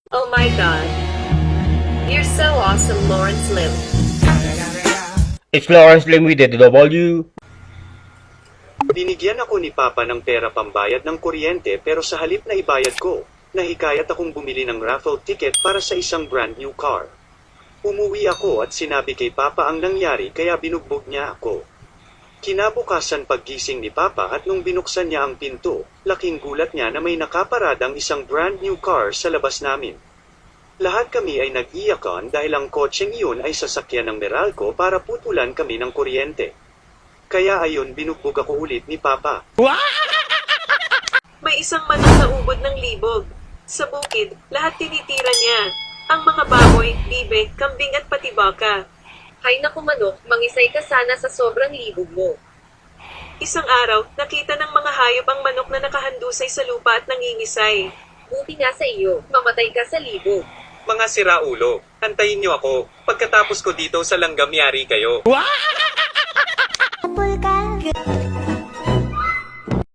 Oh my god. You're so awesome, Lawrence Lim. It's Lawrence Lim with the W. Binigyan ako ni Papa ng pera pambayad ng kuryente pero sa halip na ibayad ko, nahikayat akong bumili ng raffle ticket para sa isang brand new car. Umuwi ako at sinabi kay Papa ang nangyari kaya binugbog niya ako. Kinabukasan paggising ni Papa at nung binuksan niya ang pinto, laking gulat niya na may nakaparadang isang brand new car sa labas namin. Lahat kami ay nag-iyakan dahil ang kotseng iyon ay sasakyan ng Meralco para putulan kami ng kuryente. Kaya ayon binugbog ako ulit ni Papa. May isang manok na ubod ng libog. Sa bukid, lahat tinitira niya. Ang mga baboy, bibe, kambing at pati baka. Hay naku manok, mangisay ka sana sa sobrang libog mo. Isang araw, nakita ng mga hayop ang manok na nakahandusay sa lupa at nangingisay. Buti nga sa iyo, mamatay ka sa libog. Mga siraulo, antayin niyo ako. Pagkatapos ko dito sa langgam yari kayo. Apple ka.